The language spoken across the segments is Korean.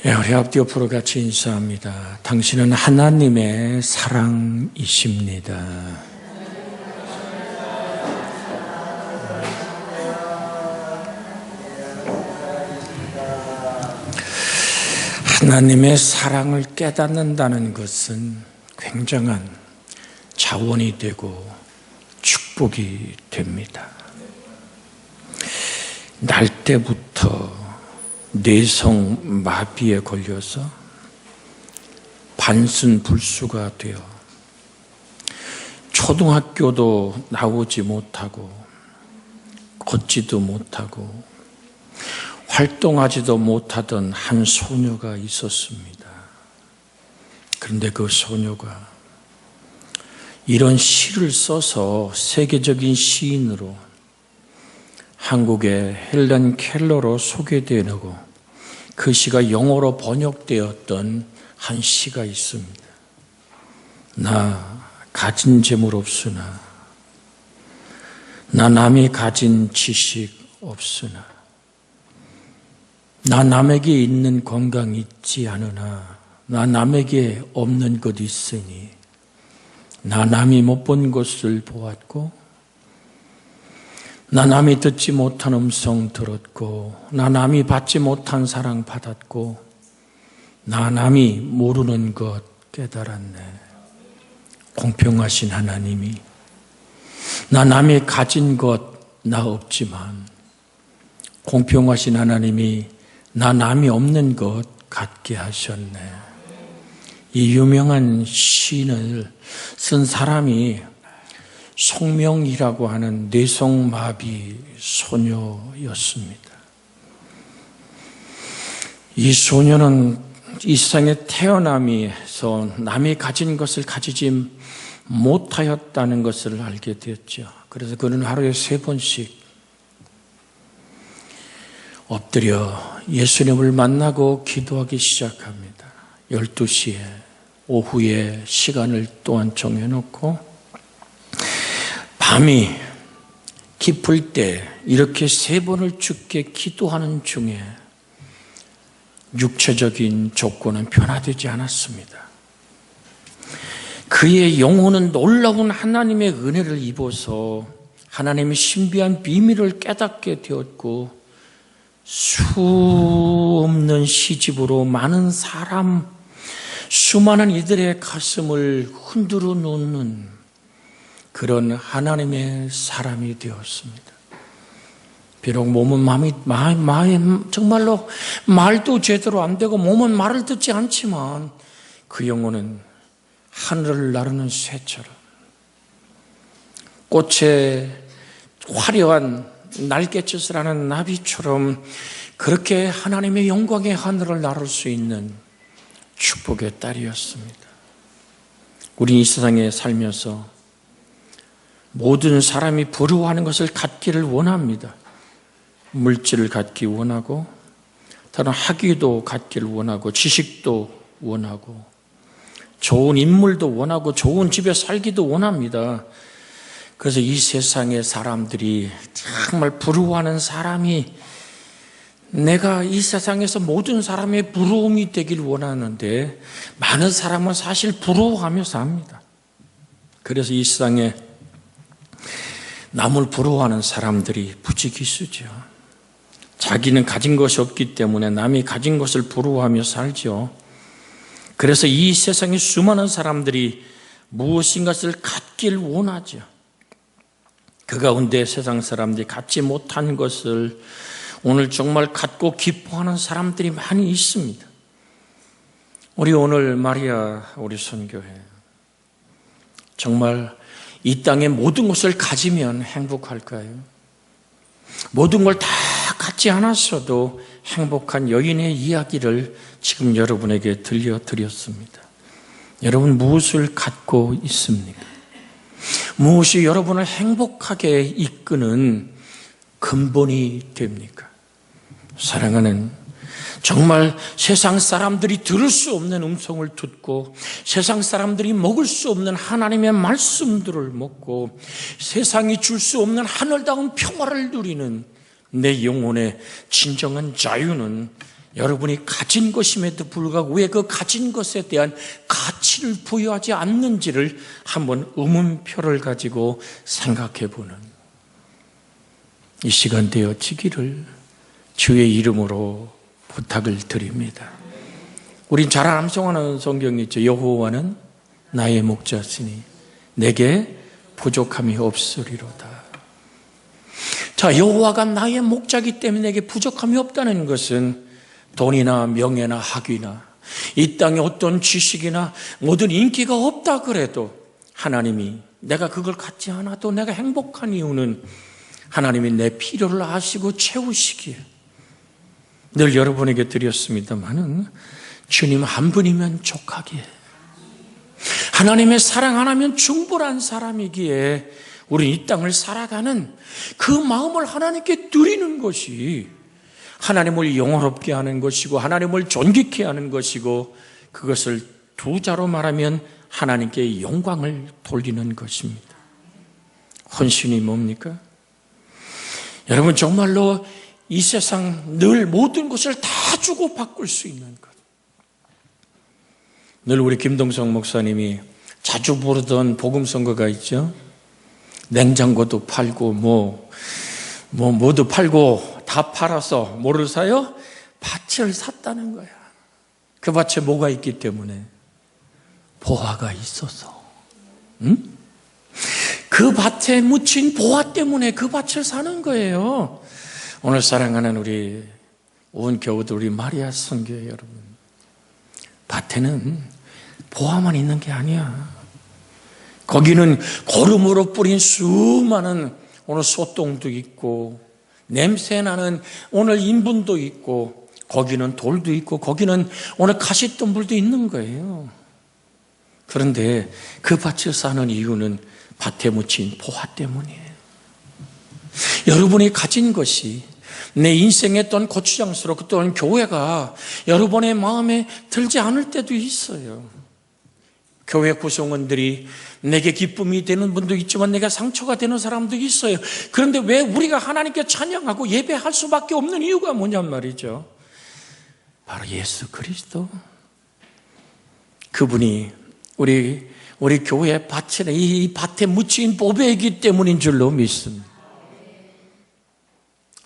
우리 앞뒤 옆으로 같이 인사합니다. 당신은 하나님의 사랑이십니다. 하나님의 사랑을 깨닫는다는 것은 굉장한 자원이 되고 축복이 됩니다. 날 때부터 뇌성 마비에 걸려서 반순불수가 되어 초등학교도 나오지 못하고 걷지도 못하고 활동하지도 못하던 한 소녀가 있었습니다. 그런데 그 소녀가 이런 시를 써서 세계적인 시인으로 한국의 헬렌 켈러로 소개되고 그 시가 영어로 번역되었던 한 시가 있습니다. 나 가진 재물 없으나 나 남이 가진 지식 없으나 나 남에게 있는 건강 있지 않으나 나 남에게 없는 것 있으니 나 남이 못 본 것을 보았고 나 남이 듣지 못한 음성 들었고 나 남이 받지 못한 사랑 받았고 나 남이 모르는 것 깨달았네. 공평하신 하나님이 나 남이 가진 것 나 없지만 공평하신 하나님이 나 남이 없는 것 갖게 하셨네. 이 유명한 시인을 쓴 사람이 송명이라고 하는 뇌성마비 소녀였습니다. 이 소녀는 이 세상에 태어나면서 남이 가진 것을 가지지 못하였다는 것을 알게 되었죠. 그래서 그는 하루에 3번씩 엎드려 예수님을 만나고 기도하기 시작합니다. 12시에 오후에 시간을 또한 정해놓고 밤이 깊을 때 이렇게 3번을 주께 기도하는 중에 육체적인 조건은 변화되지 않았습니다. 그의 영혼은 놀라운 하나님의 은혜를 입어서 하나님의 신비한 비밀을 깨닫게 되었고 수 없는 시집으로 많은 사람, 수많은 이들의 가슴을 흔들어 놓는 그런 하나님의 사람이 되었습니다. 비록 몸은 마음이 정말로 말도 제대로 안 되고 몸은 말을 듣지 않지만 그 영혼은 하늘을 나르는 새처럼 꽃에 화려한 날갯짓을 하는 나비처럼 그렇게 하나님의 영광의 하늘을 나를 수 있는 축복의 딸이었습니다. 우리 이 세상에 살면서 모든 사람이 부러워하는 것을 갖기를 원합니다. 물질을 갖기 원하고 다른 학위도 갖기를 원하고 지식도 원하고 좋은 인물도 원하고 좋은 집에 살기도 원합니다. 그래서 이 세상의 사람들이 정말 부러워하는 사람이 내가 이 세상에서 모든 사람의 부러움이 되길 원하는데 많은 사람은 사실 부러워하며 삽니다. 그래서 이 세상에 남을 부러워하는 사람들이 부지기수죠. 자기는 가진 것이 없기 때문에 남이 가진 것을 부러워하며 살죠. 그래서 이 세상에 수많은 사람들이 무엇인가를 갖길 원하죠. 그 가운데 세상 사람들이 갖지 못한 것을 오늘 정말 갖고 기뻐하는 사람들이 많이 있습니다. 우리 오늘 마리아 우리 선교회 정말 이 땅의 모든 것을 가지면 행복할까요? 모든 걸 다 갖지 않았어도 행복한 여인의 이야기를 지금 여러분에게 들려드렸습니다. 여러분 무엇을 갖고 있습니까? 무엇이 여러분을 행복하게 이끄는 근본이 됩니까? 사랑하는 정말 세상 사람들이 들을 수 없는 음성을 듣고 세상 사람들이 먹을 수 없는 하나님의 말씀들을 먹고 세상이 줄 수 없는 하늘다운 평화를 누리는 내 영혼의 진정한 자유는 여러분이 가진 것임에도 불구하고 왜 그 가진 것에 대한 가치를 부여하지 않는지를 한번 의문표를 가지고 생각해 보는 이 시간 되어지기를 주의 이름으로 부탁을 드립니다. 우린 잘 암송하는 성경이 있죠. 여호와는 나의 목자시니 내게 부족함이 없으리로다. 자, 여호와가 나의 목자이기 때문에 내게 부족함이 없다는 것은 돈이나 명예나 학위나 이 땅에 어떤 지식이나 모든 인기가 없다 그래도 하나님이 내가 그걸 갖지 않아도 내가 행복한 이유는 하나님이 내 필요를 아시고 채우시기에 늘 여러분에게 드렸습니다마는 주님 한 분이면 족하기에 하나님의 사랑 하나면 충분한 사람이기에 우리 이 땅을 살아가는 그 마음을 하나님께 드리는 것이 하나님을 영원롭게 하는 것이고 하나님을 존귀케 하는 것이고 그것을 두 자로 말하면 하나님께 영광을 돌리는 것입니다. 헌신이 뭡니까? 여러분 정말로 이 세상 늘 모든 것을 다 주고 바꿀 수 있는 것. 늘 우리 김동성 목사님이 자주 부르던 복음선거가 있죠. 냉장고도 팔고 뭐도 팔고 다 팔아서 뭐를 사요? 밭을 샀다는 거야. 그 밭에 뭐가 있기 때문에? 보화가 있어서. 응? 그 밭에 묻힌 보화 때문에 그 밭을 사는 거예요. 오늘 사랑하는 우리 온 교우들 우리 마리아 선교회 여러분, 밭에는 보화만 있는 게 아니야. 거기는 거름으로 뿌린 수많은 오늘 소똥도 있고 냄새나는 오늘 인분도 있고 거기는 돌도 있고 거기는 오늘 가시덤불도 있는 거예요. 그런데 그 밭을 사는 이유는 밭에 묻힌 보화 때문이에요. 여러분이 가진 것이 내 인생의 어떤 고추장스럽고 어떤 교회가 여러분의 마음에 들지 않을 때도 있어요. 교회 구성원들이 내게 기쁨이 되는 분도 있지만 내가 상처가 되는 사람도 있어요. 그런데 왜 우리가 하나님께 찬양하고 예배할 수밖에 없는 이유가 뭐냔 말이죠. 바로 예수 그리스도. 그분이 우리 교회 밭에 이 밭에 묻힌 보배이기 때문인 줄로 믿습니다.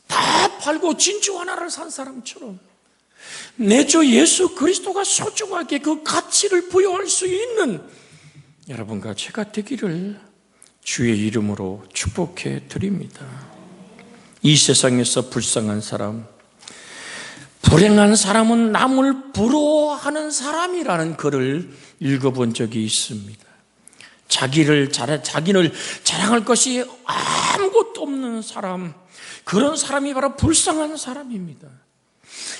다 팔고 진주 하나를 산 사람처럼 내 주 예수 그리스도가 소중하게 그 가치를 부여할 수 있는 여러분과 제가 되기를 주의 이름으로 축복해 드립니다. 이 세상에서 불쌍한 사람, 불행한 사람은 남을 부러워하는 사람이라는 글을 읽어본 적이 있습니다. 자기를 자랑할 것이 아무것도 없는 사람, 그런 사람이 바로 불쌍한 사람입니다.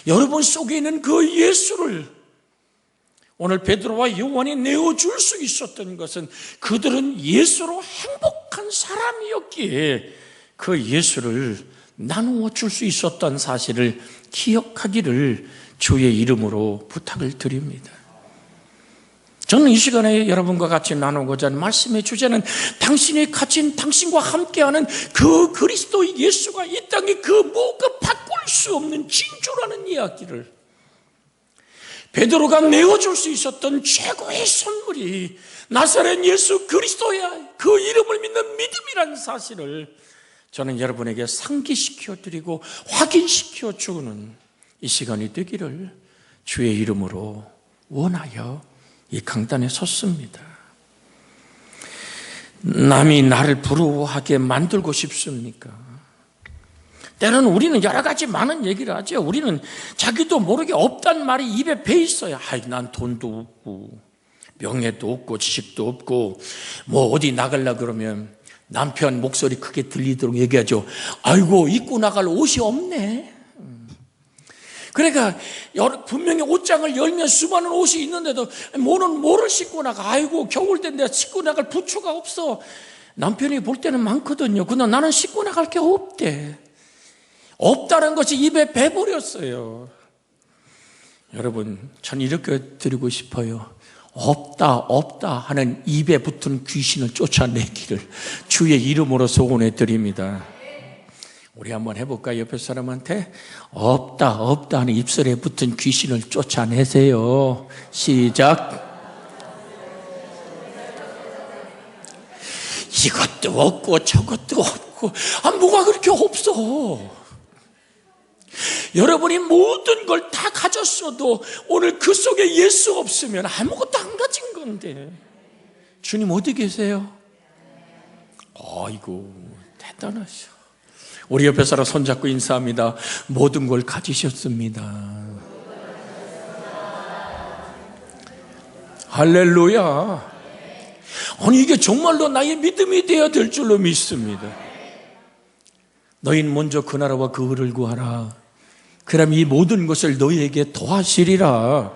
여러분 속에 있는 그 예수를 오늘 베드로와 요한이 내어줄 수 있었던 것은 그들은 예수로 행복한 사람이었기에 그 예수를 나누어 줄 수 있었던 사실을 기억하기를 주의 이름으로 부탁을 드립니다. 저는 이 시간에 여러분과 같이 나누고자 하는 말씀의 주제는 당신이 가진 당신과 함께하는 그 그리스도 예수가 이 땅에 그 뭐가 바꿀 수 없는 진주라는 이야기를 베드로가 내어줄 수 있었던 최고의 선물이 나사렛 예수 그리스도야, 그 이름을 믿는 믿음이라는 사실을 저는 여러분에게 상기시켜 드리고 확인시켜 주는 이 시간이 되기를 주의 이름으로 원하여 이 강단에 섰습니다. 남이 나를 부러워하게 만들고 싶습니까? 때로는 우리는 여러 가지 많은 얘기를 하죠. 우리는 자기도 모르게 없단 말이 입에 배 있어요. 난 돈도 없고 명예도 없고 지식도 없고 뭐 어디 나가려고 그러면 남편 목소리 크게 들리도록 얘기하죠. 아이고 입고 나갈 옷이 없네. 그러니까 분명히 옷장을 열면 수많은 옷이 있는데도 뭐를 신고 나가. 아이고 겨울 때 내가 신고 나갈 부츠가 없어. 남편이 볼 때는 많거든요. 근데 나는 신고 나갈 게 없대. 없다는 것이 입에 배버렸어요. 여러분, 전 이렇게 드리고 싶어요. 없다 하는 입에 붙은 귀신을 쫓아내기를 주의 이름으로 소원해 드립니다. 우리 한번 해볼까? 옆에 사람한테 없다 없다 하는 입술에 붙은 귀신을 쫓아내세요. 시작. 이것도 없고 저것도 없고 뭐가 그렇게 없어. 여러분이 모든 걸 다 가졌어도 오늘 그 속에 예수 없으면 아무것도 안 가진 건데. 주님 어디 계세요? 아이고 대단하셔. 우리 옆에 사람 손잡고 인사합니다. 모든 걸 가지셨습니다. 할렐루야. 아니 이게 정말로 나의 믿음이 되어야 될 줄로 믿습니다. 너희는 먼저 그 나라와 그 의를 구하라. 그럼 이 모든 것을 너희에게 더하시리라.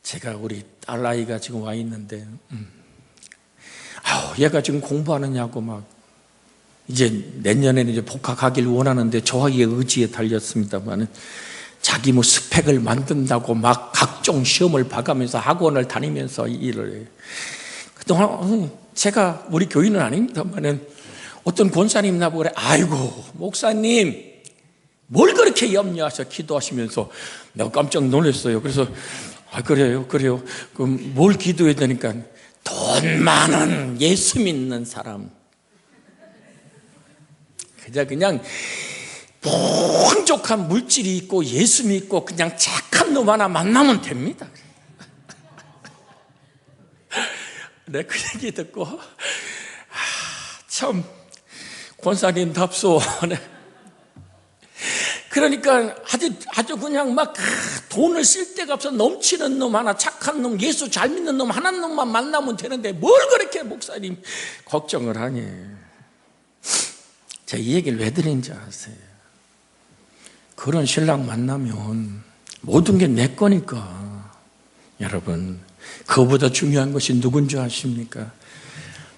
제가 우리 딸아이가 지금 와 있는데 얘가 지금 공부하느냐고 막 이제 내년에는 이제 복학하길 원하는데 저와의 의지에 달렸습니다만 자기 뭐 스펙을 만든다고 막 각종 시험을 봐가면서 학원을 다니면서 일을 해요. 그동안 제가 우리 교인은 아닙니다만 어떤 권사님 나보고 그래. 아이고 목사님 뭘 그렇게 염려하셔 기도하시면서 내가 깜짝 놀랐어요. 그래서 그래요 그럼 뭘 기도해야 되니까 돈 많은 예수 믿는 사람 그냥 풍족한 물질이 있고 예수 믿고 그냥 착한 놈 하나 만나면 됩니다. 네, 그 얘기 듣고 참 권사님답소. 그러니까 아주 그냥 막 돈을 쓸 데가 없어 넘치는 놈 하나 착한 놈 예수 잘 믿는 놈 하나 놈만 만나면 되는데 뭘 그렇게 목사님 걱정을 하니. 제가 이 얘기를 왜 드린지 아세요? 그런 신랑 만나면 모든 게 내 거니까. 여러분 그거보다 중요한 것이 누군지 아십니까?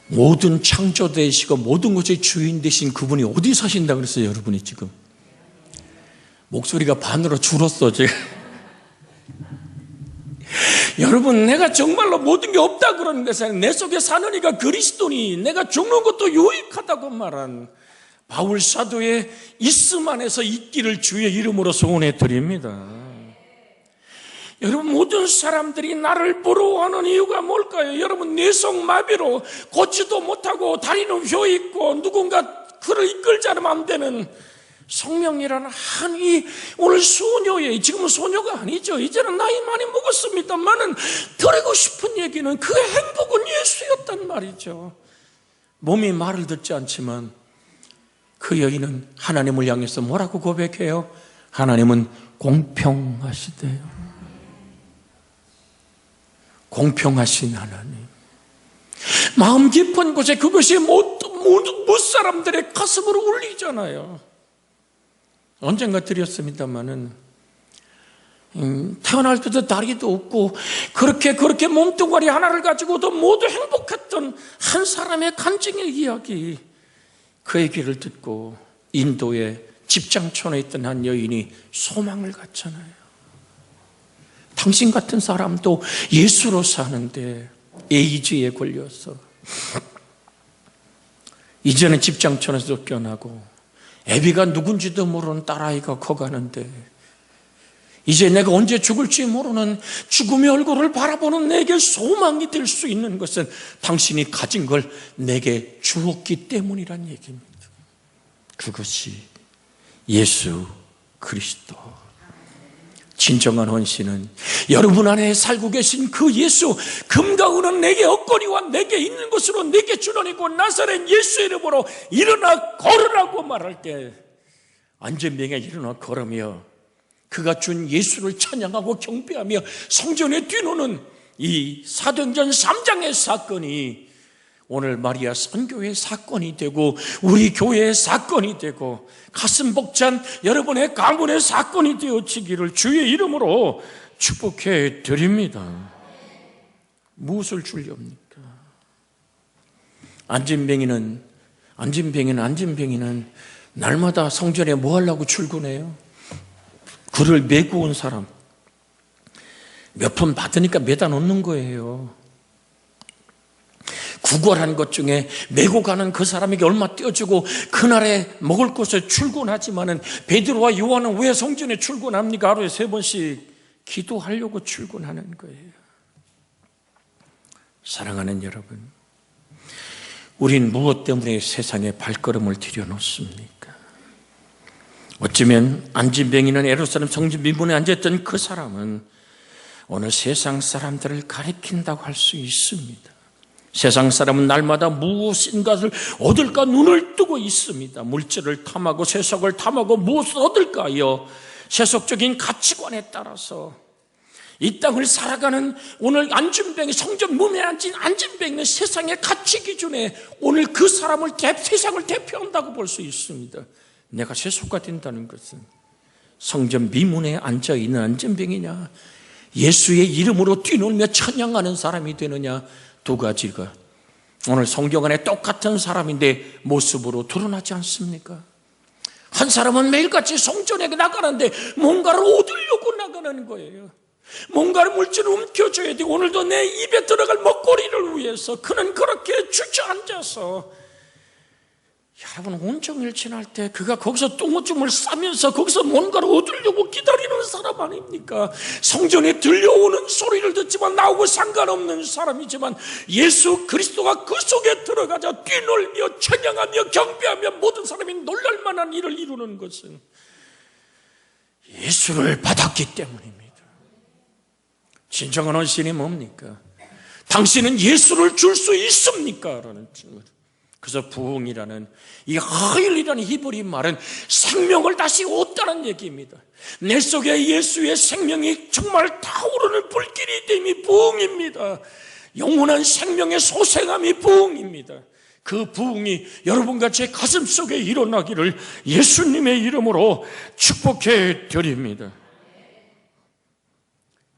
모든 창조되시고 모든 것의 주인 되신 그분이 어디 사신다 그랬어요? 여러분이 지금 목소리가 반으로 줄었어 제가. 여러분 내가 정말로 모든 게 없다 그러는 것은 내 속에 사는 이가 그리스도니 내가 죽는 것도 유익하다고 말한 바울 사도의 있음 안에서 있기를 주의 이름으로 소원해 드립니다. 여러분 모든 사람들이 나를 부러워하는 이유가 뭘까요? 여러분 뇌성마비로 걷지도 못하고 다리는 휘어있고 누군가 그를 이끌지 않으면 안 되는 성명이라는 한이 오늘 소녀의 지금은 소녀가 아니죠. 이제는 나이 많이 먹었습니다만은 드리고 싶은 얘기는 그 행복은 예수였단 말이죠. 몸이 말을 듣지 않지만 그 여인은 하나님을 향해서 뭐라고 고백해요? 하나님은 공평하시대요. 공평하신 하나님. 마음 깊은 곳에 그것이 모든 사람들의 가슴으로 울리잖아요. 언젠가 드렸습니다마는 태어날 때도 다리도 없고 그렇게 몸뚱아리 하나를 가지고도 모두 행복했던 한 사람의 간증의 이야기. 그 얘기를 듣고 인도의 집장촌에 있던 한 여인이 소망을 갖잖아요. 당신 같은 사람도 예수로 사는데 에이즈에 걸려서 이제는 집장촌에서 쫓겨나고 애비가 누군지도 모르는 딸아이가 커가는데 이제 내가 언제 죽을지 모르는 죽음의 얼굴을 바라보는 내게 소망이 될 수 있는 것은 당신이 가진 걸 내게 주었기 때문이란 얘기입니다. 그것이 예수 그리스도. 진정한 헌신은 여러분 안에 살고 계신 그 예수, 금과 은은 내게 없거니와 내게 있는 것으로 내게 주노니고 나사렛 예수 이름으로 일어나 걸으라고 말할 때 안전병에 일어나 걸으며 그가 준 예수를 찬양하고 경배하며 성전에 뛰노는 이 사도행전 3장의 사건이 오늘 마리아 선교의 사건이 되고 우리 교회의 사건이 되고 가슴 벅찬 여러분의 가문의 사건이 되어지기를 주의 이름으로 축복해 드립니다. 무엇을 주렵니까? 안진뱅이는 날마다 성전에 뭐 하려고 출근해요? 글을 메고 온 사람. 몇 푼 받으니까 매다 놓는 거예요. 구걸한 것 중에 메고 가는 그 사람에게 얼마 떼어주고 그날에 먹을 것을 출근하지만은 베드로와 요한은 왜 성전에 출근합니까? 하루에 3번씩 기도하려고 출근하는 거예요. 사랑하는 여러분, 우린 무엇 때문에 세상에 발걸음을 들여놓습니까? 어쩌면 안진뱅이는 예루살렘 성전 미문에 앉았던 그 사람은 오늘 세상 사람들을 가리킨다고 할 수 있습니다. 세상 사람은 날마다 무엇인가를 얻을까 눈을 뜨고 있습니다. 물질을 탐하고 세속을 탐하고 무엇을 얻을까요? 세속적인 가치관에 따라서 이 땅을 살아가는 오늘 안진뱅이, 성전 문에 앉은 안진뱅이는 세상의 가치 기준에 오늘 그 사람을 세상을 대표한다고 볼 수 있습니다. 내가 세속가 된다는 것은 성전 미문에 앉아있는 안진뱅이냐, 예수의 이름으로 뛰놀며 찬양하는 사람이 되느냐, 두 가지가 오늘 성경 안에 똑같은 사람인데 모습으로 드러나지 않습니까? 한 사람은 매일같이 성전에 나가는데 뭔가를 얻으려고 나가는 거예요. 뭔가를 물질을 움켜줘야 되고 오늘도 내 입에 들어갈 먹거리를 위해서 그는 그렇게 주저앉아서, 여러분 온종일 지날 때 그가 거기서 똥오줌을 싸면서 거기서 뭔가를 얻으려고 기다리는 사람 아닙니까? 성전에 들려오는 소리를 듣지만 나오고 상관없는 사람이지만 예수 그리스도가 그 속에 들어가자 뛰놀며 찬양하며 경배하며 모든 사람이 놀랄 만한 일을 이루는 것은 예수를 받았기 때문입니다. 진정한 헌신이 뭡니까? 당신은 예수를 줄 수 있습니까? 라는 질문. 그래서 부흥이라는 이 하일이라는 히브리 말은 생명을 다시 얻다는 얘기입니다. 내 속에 예수의 생명이 정말 타오르는 불길이 됨이 부흥입니다. 영원한 생명의 소생함이 부흥입니다. 그 부흥이 여러분과 제 가슴 속에 일어나기를 예수님의 이름으로 축복해 드립니다.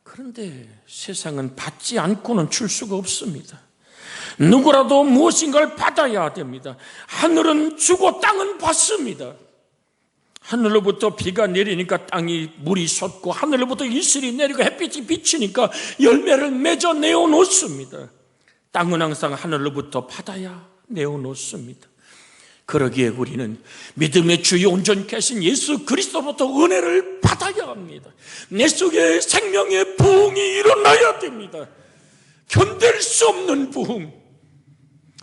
그런데 세상은 받지 않고는 줄 수가 없습니다. 누구라도 무엇인가를 받아야 됩니다. 하늘은 주고 땅은 받습니다. 하늘로부터 비가 내리니까 땅이 물이 솟고 하늘로부터 이슬이 내리고 햇빛이 비치니까 열매를 맺어 내어놓습니다. 땅은 항상 하늘로부터 받아야 내어놓습니다. 그러기에 우리는 믿음의 주요 온전케 하신 예수 그리스도로부터 은혜를 받아야 합니다. 내 속에 생명의 부흥이 일어나야 됩니다. 견딜 수 없는 부흥.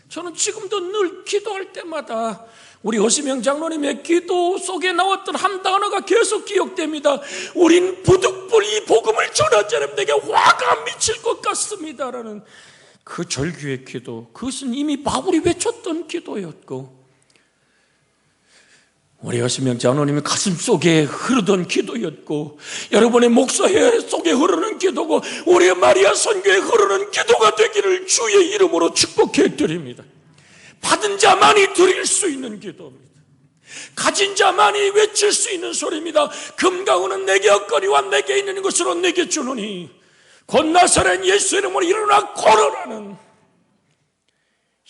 저는 지금도 늘 기도할 때마다 우리 허시명 장로님의 기도 속에 나왔던 한 단어가 계속 기억됩니다. 우린 부득불 이 복음을 전하지 않으면 내게 화가 미칠 것 같습니다라는 그 절규의 기도, 그것은 이미 바울이 외쳤던 기도였고 우리 허시명 장로님의 가슴 속에 흐르던 기도였고 여러분의 목사회 속에 흐르는 기도고 우리 마리아 선교에 흐르는 기도가 되기를 주의 이름으로 축복해 드립니다. 받은 자만이 드릴 수 있는 기도입니다. 가진 자만이 외칠 수 있는 소리입니다. 금과 은은 내게 얻거니와 내게 있는 것으로 내게 주노니 곧 나사렛 예수 이름으로 일어나 걸어라는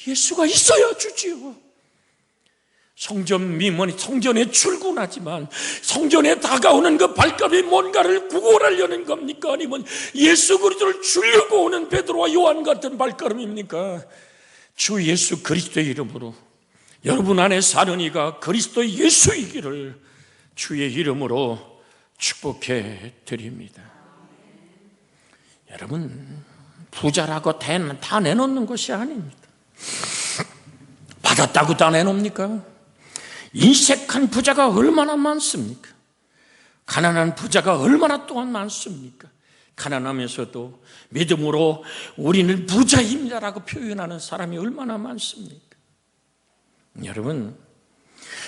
예수가 있어야 주지요. 성전 미문이 성전에 출근하지만 성전에 다가오는 그 발걸음이 뭔가를 구걸하려는 겁니까? 아니면 예수 그리스도를 주려고 오는 베드로와 요한 같은 발걸음입니까? 주 예수 그리스도의 이름으로 여러분 안에 사는 이가 그리스도 예수이기를 주의 이름으로 축복해 드립니다. 여러분 부자라고 다 내놓는 것이 아닙니다. 받았다고 다 내놓습니까? 인색한 부자가 얼마나 많습니까? 가난한 부자가 얼마나 또한 많습니까? 가난하면서도 믿음으로 우리는 부자입니다라고 표현하는 사람이 얼마나 많습니까? 여러분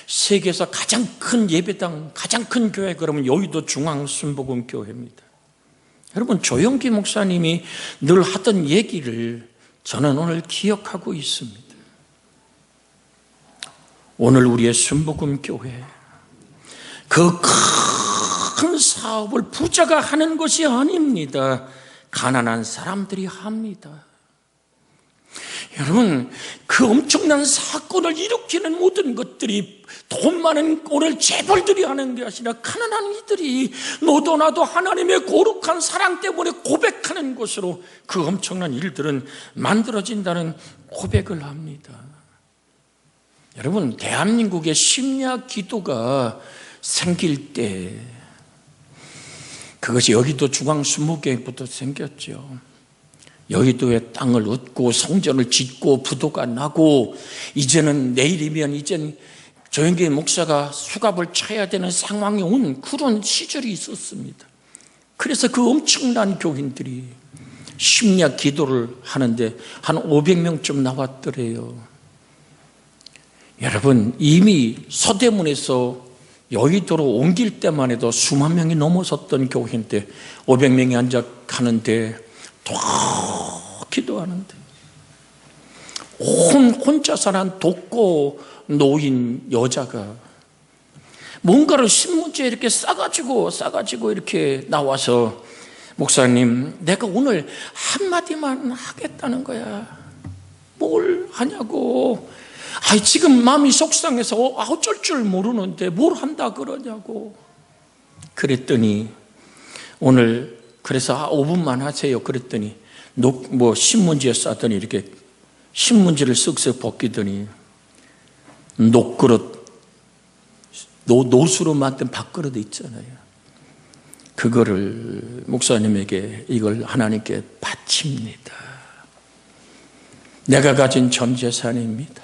세계에서 가장 큰 예배당, 가장 큰 교회 그러면 여의도 중앙순복음교회입니다. 여러분 조영기 목사님이 늘 하던 얘기를 저는 오늘 기억하고 있습니다. 오늘 우리의 순복음교회 그 큰 사업을 부자가 하는 것이 아닙니다. 가난한 사람들이 합니다. 여러분, 그 엄청난 사건을 일으키는 모든 것들이 돈 많은 오늘 재벌들이 하는 게 아니라 가난한 이들이 너도 나도 하나님의 거룩한 사랑 때문에 고백하는 것으로 그 엄청난 일들은 만들어진다는 고백을 합니다. 여러분, 대한민국의 심야 기도가 생길 때 그것이 여의도 중앙수목교회부터 생겼죠. 여의도의 땅을 얻고 성전을 짓고 부도가 나고 이제는 내일이면 이제는 조영기 목사가 수갑을 쳐야 되는 상황이 온 그런 시절이 있었습니다. 그래서 그 엄청난 교인들이 심야 기도를 하는데 한 500명쯤 나왔더래요. 여러분, 이미 서대문에서 여의도로 옮길 때만 해도 수만 명이 넘어섰던 교회인데 500명이 앉아 가는데 또 기도하는데 혼자 사는 독거 노인 여자가 뭔가를 신문지에 이렇게 싸가지고 이렇게 나와서 목사님, 내가 오늘 한마디만 하겠다는 거야. 뭘 하냐고. 지금 마음이 속상해서 어쩔 줄 모르는데 뭘 한다 그러냐고. 그랬더니 오늘 그래서 5분만 하세요. 그랬더니 신문지에 싸더니 이렇게 신문지를 쓱쓱 벗기더니 녹그릇, 노수로 만든 밥그릇 있잖아요. 그거를 목사님에게 이걸 하나님께 바칩니다. 내가 가진 전 재산입니다.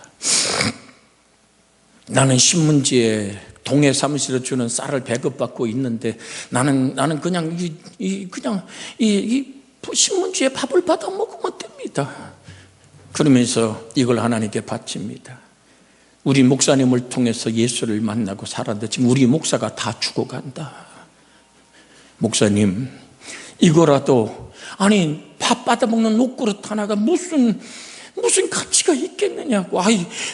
나는 신문지에 동해 사무실에 주는 쌀을 배급받고 있는데 나는 그냥 이 신문지에 밥을 받아 먹으면 됩니다. 그러면서 이걸 하나님께 바칩니다. 우리 목사님을 통해서 예수를 만나고 살았는데 지금 우리 목사가 다 죽어간다. 목사님, 이거라도 밥 받아 먹는 녹그릇 하나가 무슨 가치가 있겠느냐고.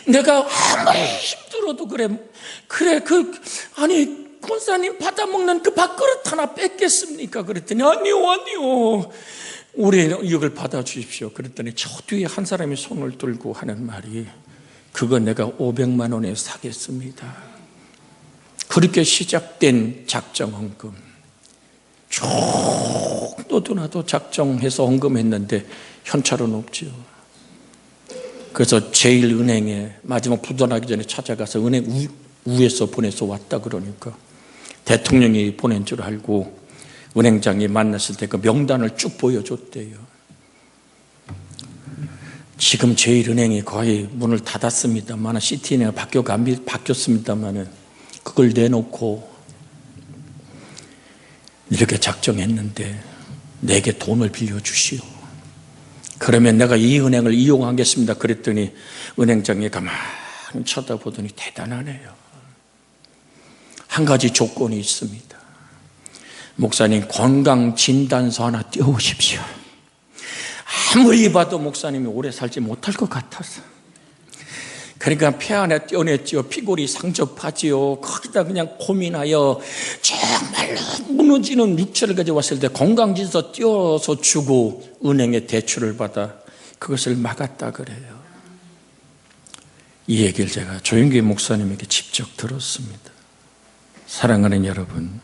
내가 아무리 힘들어도 그래 권사님 받아먹는 그 밥그릇 하나 뺏겠습니까? 그랬더니 아니요. 우리 이걸 받아주십시오. 그랬더니 저 뒤에 한 사람이 손을 들고 하는 말이 그거 내가 500만 원에 사겠습니다. 그렇게 시작된 작정헌금. 쭉 너도 나도 작정해서 헌금했는데 현찰은 없죠. 그래서 제1은행에 마지막 부도나기 전에 찾아가서 은행 우에서 보내서 왔다 그러니까 대통령이 보낸 줄 알고 은행장이 만났을 때 그 명단을 쭉 보여줬대요. 지금 제1은행이 거의 문을 닫았습니다만 시티은행이 바뀌었습니다만 그걸 내놓고 이렇게 작정했는데 내게 돈을 빌려주시오. 그러면 내가 이 은행을 이용하겠습니다. 그랬더니 은행장이 가만히 쳐다보더니 대단하네요. 한 가지 조건이 있습니다. 목사님, 건강진단서 하나 띄워오십시오. 아무리 봐도 목사님이 오래 살지 못할 것 같아서. 그러니까 폐 안에 떼어냈지요. 피골이 상접하지요. 거기다 그냥 고민하여 정말로 무너지는 육체를 가져왔을 때 건강진서 띄워서 주고 은행에 대출을 받아 그것을 막았다 그래요. 이 얘기를 제가 조영기 목사님에게 직접 들었습니다. 사랑하는 여러분,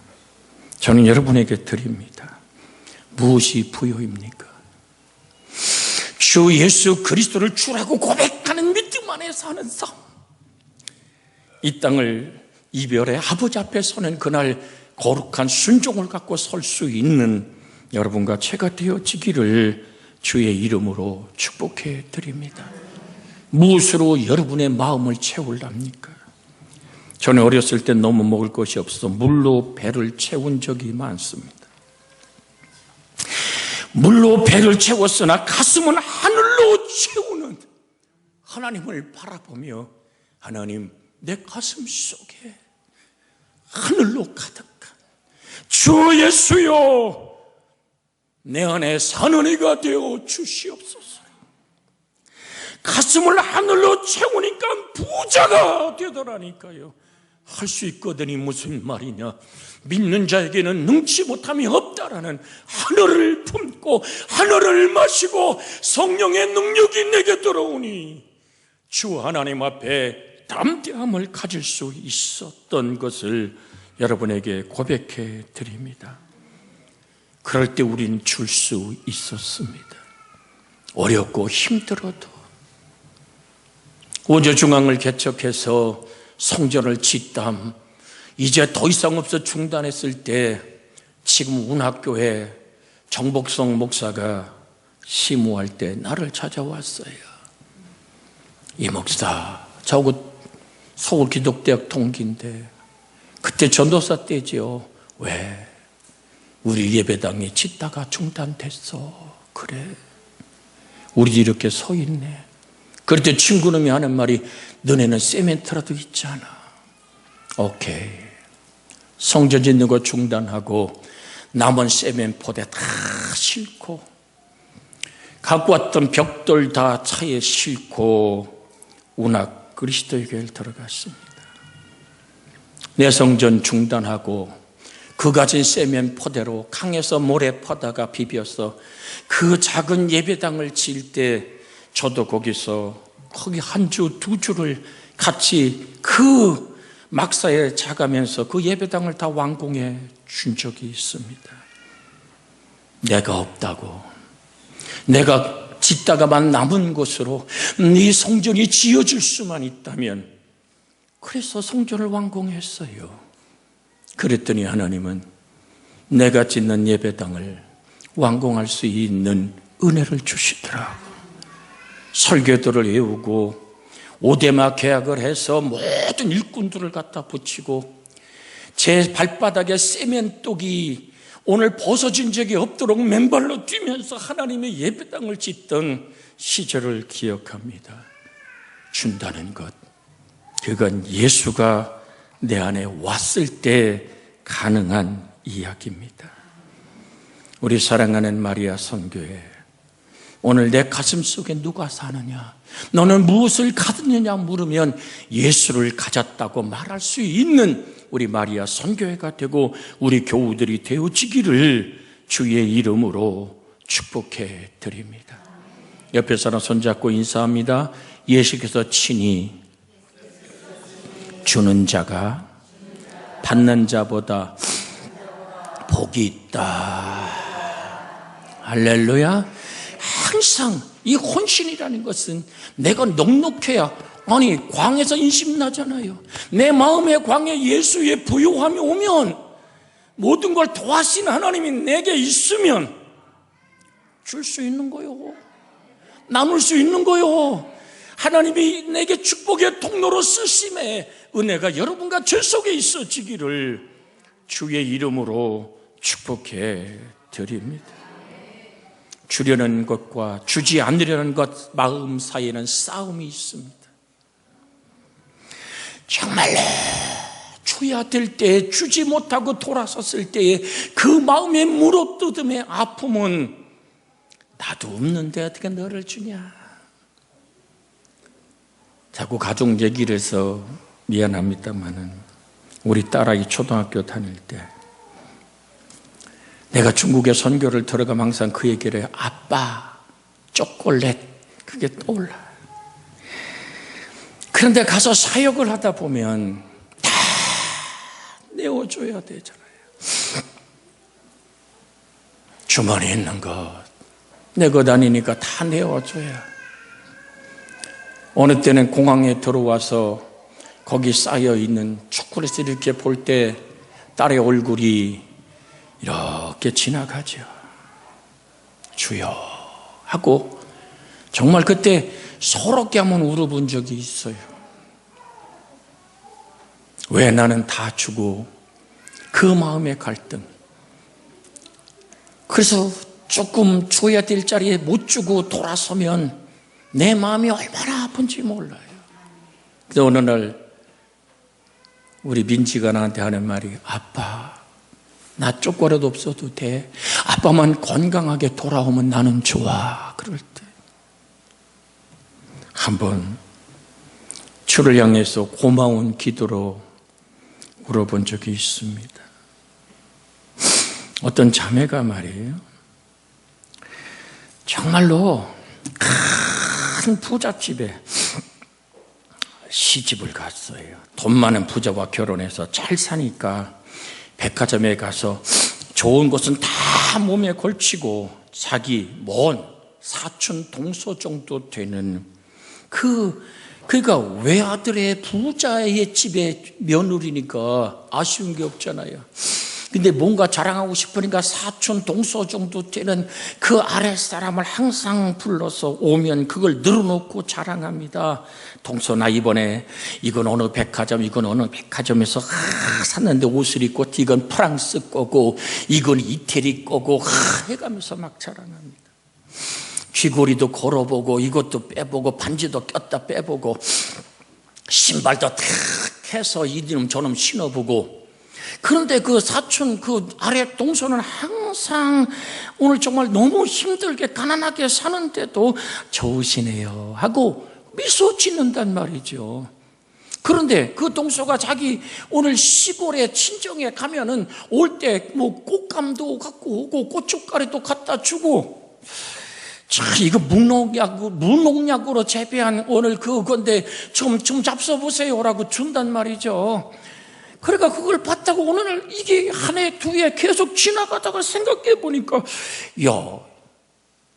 저는 여러분에게 드립니다. 무엇이 부요입니까? 주 예수 그리스도를 주라고 고백하는 믿음 안에 사는 삶. 이 땅을 이별의 아버지 앞에 서는 그날 거룩한 순종을 갖고 설 수 있는 여러분과 제가 되어지기를 주의 이름으로 축복해 드립니다. 무엇으로 여러분의 마음을 채울랍니까? 저는 어렸을 때 너무 먹을 것이 없어서 물로 배를 채운 적이 많습니다. 물로 배를 채웠으나 가슴은 하늘로 채우는 하나님을 바라보며 하나님, 내 가슴 속에 하늘로 가득한 주 예수여, 내 안에 사는 이가 되어 주시옵소서. 가슴을 하늘로 채우니까 부자가 되더라니까요. 할 수 있거든이 무슨 말이냐. 믿는 자에게는 능치 못함이 없다. 자라는 하늘을 품고 하늘을 마시고 성령의 능력이 내게 들어오니 주 하나님 앞에 담대함을 가질 수 있었던 것을 여러분에게 고백해 드립니다. 그럴 때 우리는 줄 수 있었습니다. 어렵고 힘들어도 원조중앙을 개척해서 성전을 짓담 이제 더 이상 없어 중단했을 때 지금 운학교에 정복성 목사가 심우할 때 나를 찾아왔어요. 이 목사, 저하고 서울기독대학 동기인데 그때 전도사 때지요. 왜? 우리 예배당이 짓다가 중단됐어. 그래. 우리도 이렇게 서 있네. 그럴 때 친구놈이 하는 말이 너네는 세멘트라도 있잖아. 오케이. 성전 짓는 거 중단하고 남은 세멘 포대 다 싣고 갖고 왔던 벽돌 다 차에 싣고 운학 그리스도의 교회를 들어갔습니다. 내 성전 중단하고 그 가진 세멘 포대로 강에서 모래 퍼다가 비벼서 그 작은 예배당을 지을 때 저도 거기 한 주, 두 주를 같이 그 막사에 자가면서 그 예배당을 다 완공해 준 적이 있습니다. 내가 없다고, 내가 짓다가만 남은 곳으로 네 성전이 지어질 수만 있다면, 그래서 성전을 완공했어요. 그랬더니 하나님은 내가 짓는 예배당을 완공할 수 있는 은혜를 주시더라고. 설교들을 외우고 오대마 계약을 해서 모든 일꾼들을 갖다 붙이고 제 발바닥에 세면독이 오늘 벗어진 적이 없도록 맨발로 뛰면서 하나님의 예배당을 짓던 시절을 기억합니다. 준다는 것, 그건 예수가 내 안에 왔을 때 가능한 이야기입니다. 우리 사랑하는 마리아 선교회, 오늘 내 가슴 속에 누가 사느냐, 너는 무엇을 가졌느냐 물으면 예수를 가졌다고 말할 수 있는 우리 마리아 선교회가 되고 우리 교우들이 되어지기를 주의 이름으로 축복해 드립니다. 옆에 사람 손잡고 인사합니다. 예수께서 친히 주는 자가 받는 자보다 복이 있다. 할렐루야. 항상 이 혼신이라는 것은 내가 넉넉해야, 아니 광에서 인심 나잖아요. 내 마음의 광에 예수의 부요함이 오면, 모든 걸 도와신 하나님이 내게 있으면 줄 수 있는 거요, 나눌 수 있는 거요. 하나님이 내게 축복의 통로로 쓰심에 은혜가 여러분과 제 속에 있어지기를 주의 이름으로 축복해 드립니다. 주려는 것과 주지 않으려는 것 마음 사이에는 싸움이 있습니다. 정말로 줘야 될 때에 주지 못하고 돌아섰을 때에 그 마음의 물어뜯음의 아픔은 나도 없는데 어떻게 너를 주냐. 자꾸 가족 얘기를 해서 미안합니다만은 우리 딸아이 초등학교 다닐 때 내가 중국에 선교를 들어가면 항상 그 얘기를 해요. 아빠, 초콜릿, 그게 떠올라요. 그런데 가서 사역을 하다 보면 다 내어줘야 되잖아요. 주머니에 있는 것 내고 다니니까 다 내어줘야. 어느 때는 공항에 들어와서 거기 쌓여있는 초콜릿을 이렇게 볼 때 딸의 얼굴이 이렇게 지나가죠. 주여 하고 정말 그때 서럽게 한번 울어본 적이 있어요. 왜 나는 다 주고, 그 마음의 갈등. 그래서 조금 줘야 될 자리에 못 주고 돌아서면 내 마음이 얼마나 아픈지 몰라요. 근데 어느 날 우리 민지가 나한테 하는 말이, 아빠, 나 쪼꼬라도 없어도 돼. 아빠만 건강하게 돌아오면 나는 좋아. 그럴 때 한번 주를 향해서 고마운 기도로 울어본 적이 있습니다. 어떤 자매가 말이에요, 정말로 큰 부잣집에 시집을 갔어요. 돈 많은 부자와 결혼해서 잘 사니까 백화점에 가서 좋은 것은 다 몸에 걸치고 자기 먼 사촌 동서 정도 되는 그러니까 외아들의 부자의 집에 며느리니까 아쉬운 게 없잖아요. 근데 뭔가 자랑하고 싶으니까 사촌 동서 정도 되는 그 아랫사람을 항상 불러서 오면 그걸 늘어놓고 자랑합니다. 동서나 이번에 이건 어느 백화점, 이건 어느 백화점에서 샀는데 옷을 입고, 이건 프랑스 거고 이건 이태리 거고 해가면서 막 자랑합니다. 귀걸이도 걸어보고 이것도 빼보고 반지도 꼈다 빼보고 신발도 탁 해서 이놈 저놈 신어보고. 그런데 그 사촌 그 아래 동서는 항상 오늘 정말 너무 힘들게 가난하게 사는데도 좋으시네요 하고 미소 짓는단 말이죠. 그런데 그 동서가 자기 오늘 시골에 친정에 가면은 올 때 뭐 꽃감도 갖고 오고 고춧가루도 갖다 주고, 참 이거 무농약으로 재배한 오늘 그건데 좀 잡숴보세요라고 준단 말이죠. 그러니까 그걸 봤다고 오늘 이게 한 해, 두 해 계속 지나가다가 생각해 보니까, 야,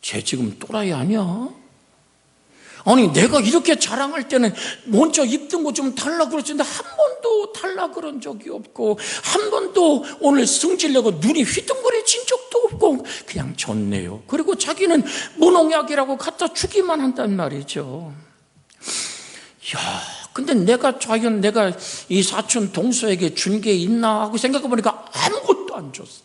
쟤 지금 또라이 아니야? 아니, 내가 이렇게 자랑할 때는 먼저 입던 거 좀 달라 그랬는데 한 번도 달라 그런 적이 없고, 한 번도 오늘 승질내고 눈이 휘둥그레진 적도 없고, 그냥 좋네요. 그리고 자기는 무농약이라고 갖다 주기만 한단 말이죠. 야, 근데 과연 내가 이 사촌 동서에게 준 게 있나 하고 생각해 보니까 아무것도 안 줬어.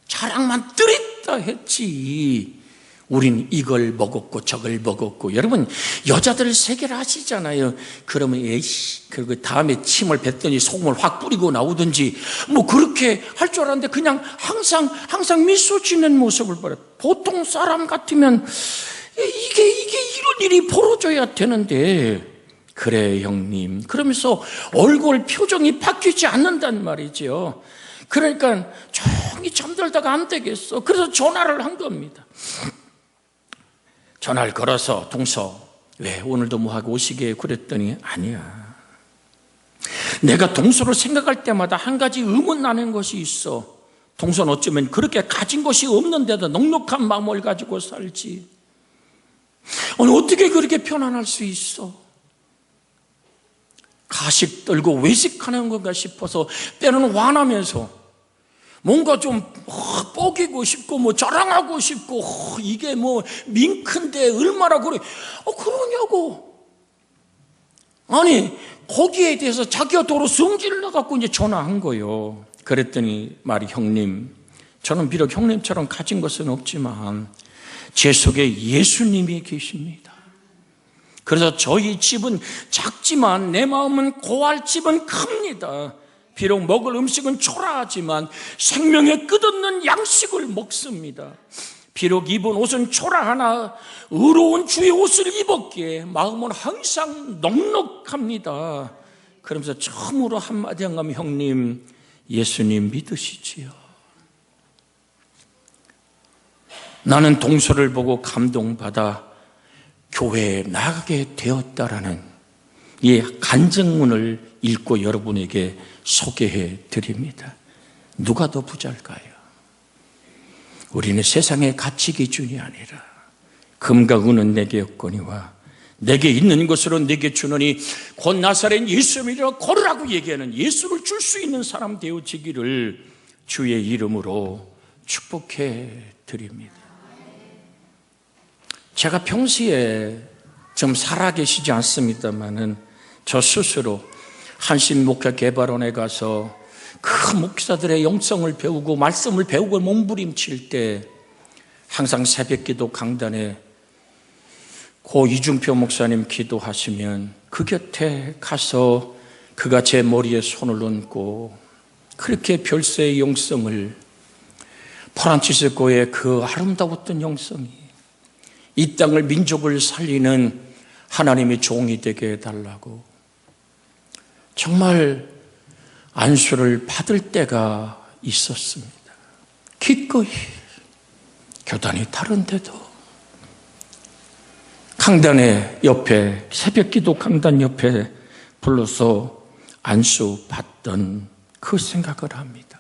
자랑만 뜨릿다 했지. 우린 이걸 먹었고 저걸 먹었고. 여러분, 여자들 세계를 아시잖아요. 그러면 에이씨, 그 다음에 침을 뱉더니 소금을 확 뿌리고 나오든지 뭐 그렇게 할 줄 알았는데 그냥 항상 미소 짓는 모습을 봐요. 보통 사람 같으면 이게 이런 일이 벌어져야 되는데, 그래 형님 그러면서 얼굴 표정이 바뀌지 않는단 말이죠. 그러니까 조용히 잠들다가 안 되겠어. 그래서 전화를 한 겁니다. 전화를 걸어서 동서 왜 오늘도 뭐 하고 오시게 그랬더니, 아니야, 내가 동서를 생각할 때마다 한 가지 의문 나는 것이 있어. 동서는 어쩌면 그렇게 가진 것이 없는데도 넉넉한 마음을 가지고 살지. 아니 어떻게 그렇게 편안할 수 있어? 가식 떨고 외식하는 건가 싶어서 때로는 화나면서 뭔가 좀 뻐기고 싶고 뭐 자랑하고 싶고, 이게 뭐 민큰데 얼마나 그러냐고. 아니 거기에 대해서 자기가 도로 성질을 내갖고 이제 전화한 거예요. 그랬더니 말이, 형님 저는 비록 형님처럼 가진 것은 없지만 제 속에 예수님이 계십니다. 그래서 저희 집은 작지만 내 마음은 고할 집은 큽니다. 비록 먹을 음식은 초라하지만 생명의 끝없는 양식을 먹습니다. 비록 입은 옷은 초라하나 의로운 주의 옷을 입었기에 마음은 항상 넉넉합니다. 그러면서 처음으로 한마디 한 거면, 형님 예수님 믿으시지요? 나는 동서를 보고 감동받아 교회에 나가게 되었다라는 이 간증문을 읽고 여러분에게 소개해 드립니다. 누가 더 부자일까요? 우리는 세상의 가치 기준이 아니라 금과 은은 내게 없거니와 내게 있는 것으로 내게 주노니 곧 나사렛 예수님이라 걸으라고 얘기하는 예수를 줄 수 있는 사람 되어지기를 주의 이름으로 축복해 드립니다. 제가 평소에 좀 살아계시지 않습니다만은 저 스스로 한신목회개발원에 가서 그 목사들의 영성을 배우고 말씀을 배우고 몸부림칠 때 항상 새벽기도 강단에 고 이중표 목사님 기도하시면 그 곁에 가서 그가 제 머리에 손을 얹고 그렇게 별세의 영성을, 프란치스코의 그 아름다웠던 영성이 이 땅을, 민족을 살리는 하나님의 종이 되게 해달라고 정말 안수를 받을 때가 있었습니다. 기꺼이 교단이 다른데도 강단의 옆에, 새벽기도 강단 옆에 불러서 안수받던 그 생각을 합니다.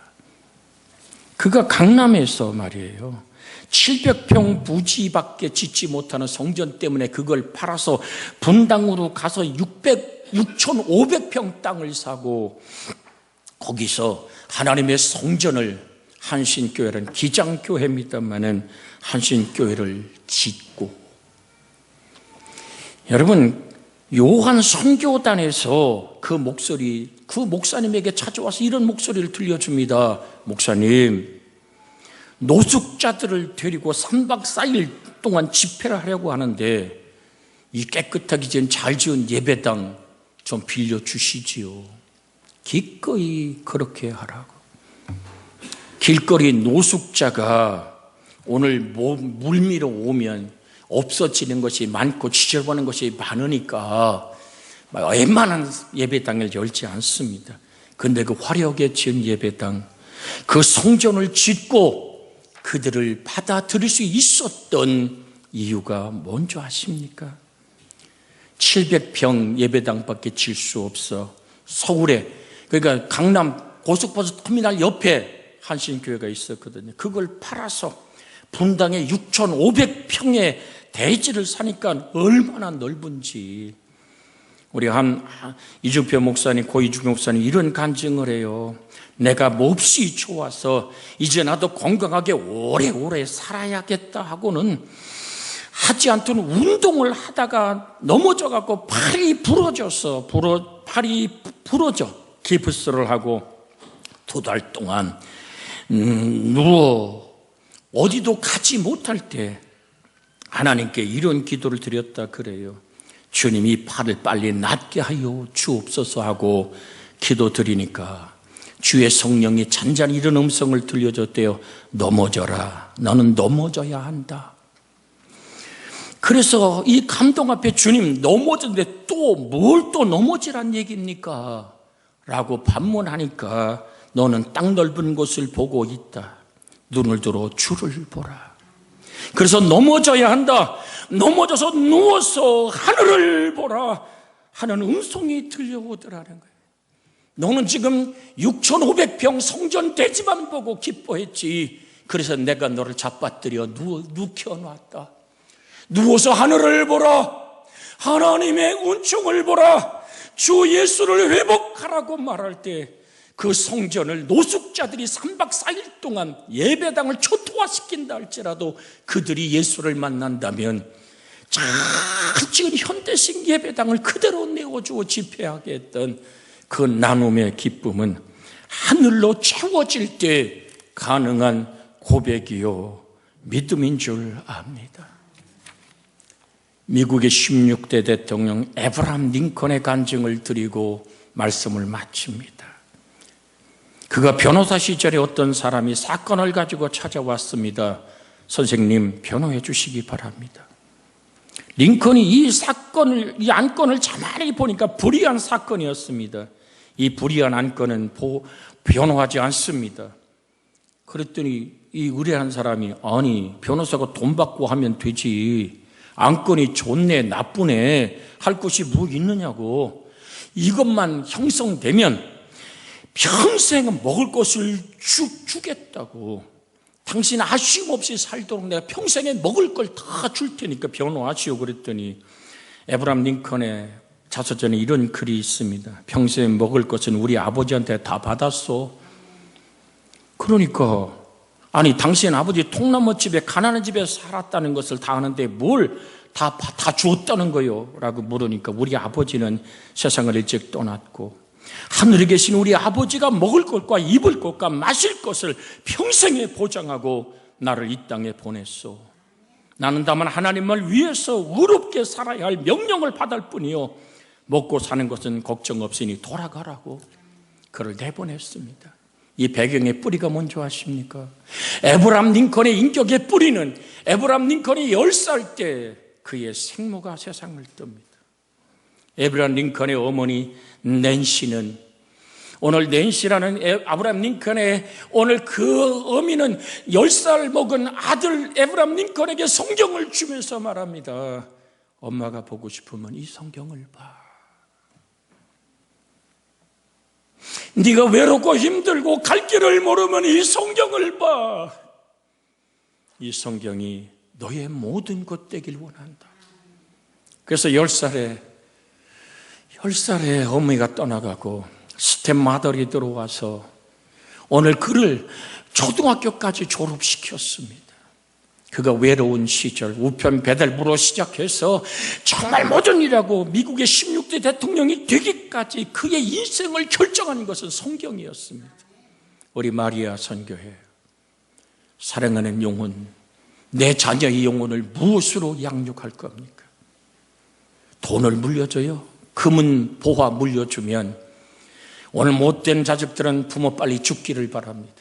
그가 강남에서 말이에요, 700평 부지밖에 짓지 못하는 성전 때문에 그걸 팔아서 분당으로 가서 6,500평 땅을 사고 거기서 하나님의 성전을, 한신교회는 기장교회입니다마는 한신교회를 짓고, 여러분 요한 선교단에서 그 목소리, 그 목사님에게 찾아와서 이런 목소리를 들려줍니다. 목사님, 노숙자들을 데리고 3박 4일 동안 집회를 하려고 하는데 이 깨끗하게 잘 지은 예배당 좀 빌려주시지요. 기꺼이 그렇게 하라고. 길거리 노숙자가 오늘 물미러 오면 없어지는 것이 많고 지저분한 것이 많으니까 웬만한 예배당을 열지 않습니다. 그런데 그 화려하게 지은 예배당, 그 성전을 짓고 그들을 받아들일 수 있었던 이유가 뭔지 아십니까? 700평 예배당밖에 질 수 없어 서울에, 그러니까 강남 고속버스 터미널 옆에 한신교회가 있었거든요. 그걸 팔아서 분당에 6,500평의 대지를 사니까 얼마나 넓은지. 우리 이주표 목사님, 고 이주표 목사님 이런 간증을 해요. 내가 몹시 좋아서 이제 나도 건강하게 오래오래 살아야겠다 하고는 하지 않던 운동을 하다가 넘어져갖고 팔이 부러져 기프스를 하고 2달 동안 누워 어디도 가지 못할 때 하나님께 이런 기도를 드렸다 그래요. 주님, 이 팔을 빨리 낫게 하여 주옵소서 하고 기도드리니까 주의 성령이 잔잔히 이런 음성을 들려줬대요. 넘어져라. 너는 넘어져야 한다. 그래서 이 감동 앞에 주님, 넘어졌는데 또 뭘 또 넘어지란 얘기입니까? 라고 반문하니까 너는 땅 넓은 곳을 보고 있다. 눈을 들어 주를 보라. 그래서 넘어져야 한다. 넘어져서 누워서 하늘을 보라 하는 음성이 들려오더라는 거예요. 너는 지금 6,500평 성전 대지만 보고 기뻐했지. 그래서 내가 너를 잡아들여 눕혀놨다. 누워서 하늘을 보라. 하나님의 은총을 보라. 주 예수를 회복하라고 말할 때 그 성전을 노숙자들이 3박 4일 동안 예배당을 초토화시킨다 할지라도 그들이 예수를 만난다면 잘 지은 현대식 예배당을 그대로 내어주어 집회하게 했던 그 나눔의 기쁨은 하늘로 채워질 때 가능한 고백이요 믿음인 줄 압니다. 미국의 16대 대통령 에브라함 링컨의 간증을 드리고 말씀을 마칩니다. 그가 변호사 시절에 어떤 사람이 사건을 가지고 찾아왔습니다. 선생님, 변호해 주시기 바랍니다. 링컨이 이 안건을 자세히 보니까 불의한 사건이었습니다. 이 불의한 안건은 변호하지 않습니다. 그랬더니 이 의뢰한 사람이, 아니, 변호사가 돈 받고 하면 되지. 안건이 좋네, 나쁘네 할 것이 뭐 있느냐고. 이것만 형성되면 평생 먹을 것을 주겠다고. 당신 아쉬움 없이 살도록 내가 평생에 먹을 걸 다 줄 테니까 변호하시오. 그랬더니 에브라함 링컨의 자서전에 이런 글이 있습니다. 평생 먹을 것은 우리 아버지한테 다 받았어. 그러니까 아니, 당신 아버지 통나무 집에 가난한 집에 살았다는 것을 다 아는데 뭘 다 주었다는 거요? 라고 물으니까 우리 아버지는 세상을 일찍 떠났고 하늘에 계신 우리 아버지가 먹을 것과 입을 것과 마실 것을 평생에 보장하고 나를 이 땅에 보냈소. 나는 다만 하나님을 위해서 의롭게 살아야 할 명령을 받을 뿐이요 먹고 사는 것은 걱정 없으니 돌아가라고 그를 내보냈습니다. 이 배경의 뿌리가 뭔지 아십니까? 에브라함 링컨의 인격의 뿌리는 에브라함 링컨이 10살 때 그의 생모가 세상을 뜹니다. 에브라함 링컨의 어머니 낸시는 오늘 낸시라는 아브라함 링컨의 오늘 그 어미는 10살 먹은 아들 아브라함 링컨에게 성경을 주면서 말합니다. 엄마가 보고 싶으면 이 성경을 봐. 네가 외롭고 힘들고 갈 길을 모르면 이 성경을 봐. 이 성경이 너의 모든 것 되길 원한다. 그래서 10살에 어머니가 떠나가고 스텝마더리 들어와서 오늘 그를 초등학교까지 졸업시켰습니다. 그가 외로운 시절 우편 배달부로 시작해서 정말 모든 일하고 미국의 16대 대통령이 되기까지 그의 인생을 결정한 것은 성경이었습니다. 우리 마리아 선교회 사랑하는 영혼, 내 자녀의 영혼을 무엇으로 양육할 겁니까? 돈을 물려줘요? 금은 보화 물려주면 오늘 못된 자식들은 부모 빨리 죽기를 바랍니다.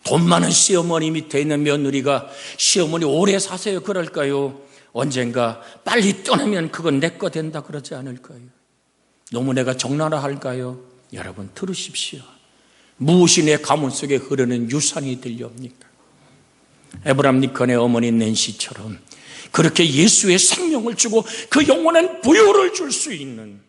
돈 많은 시어머니 밑에 있는 며느리가 시어머니 오래 사세요 그럴까요? 언젠가 빨리 떠나면 그건 내 거 된다 그러지 않을까요? 너무 내가 적나라 할까요? 여러분 들으십시오. 무엇이 내 가문 속에 흐르는 유산이 되렵니까? 아브라함 링컨의 어머니 낸시처럼 그렇게 예수의 생명을 주고 그 영원한 부요를 줄 수 있는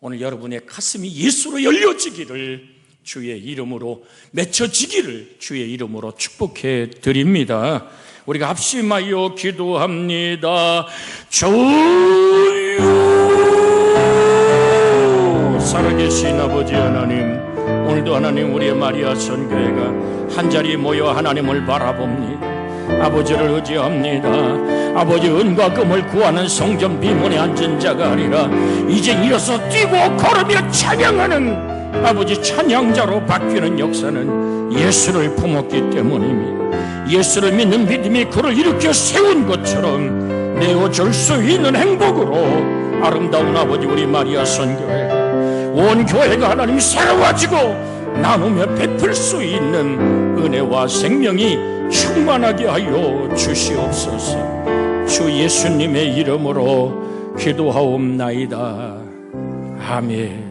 오늘 여러분의 가슴이 예수로 열려지기를 주의 이름으로 맺혀지기를 주의 이름으로 축복해 드립니다. 우리가 합심하여 기도합니다. 주여, 살아계신 아버지 하나님, 오늘도 하나님 우리의 마리아 선교회가 한자리에 모여 하나님을 바라봅니다. 아버지를 의지합니다. 아버지 은과 금을 구하는 성전 비문에 앉은 자가 아니라 이제 일어서 뛰고 걸으며 찬양하는 아버지 찬양자로 바뀌는 역사는 예수를 품었기 때문입니다. 예수를 믿는 믿음이 그를 일으켜 세운 것처럼 내어줄 수 있는 행복으로 아름다운 아버지 우리 마리아 선교회가 온 교회가 하나님 새로워지고 나누며 베풀 수 있는 은혜와 생명이 충만하게 하여 주시옵소서. 주 예수님의 이름으로 기도하옵나이다. 아멘.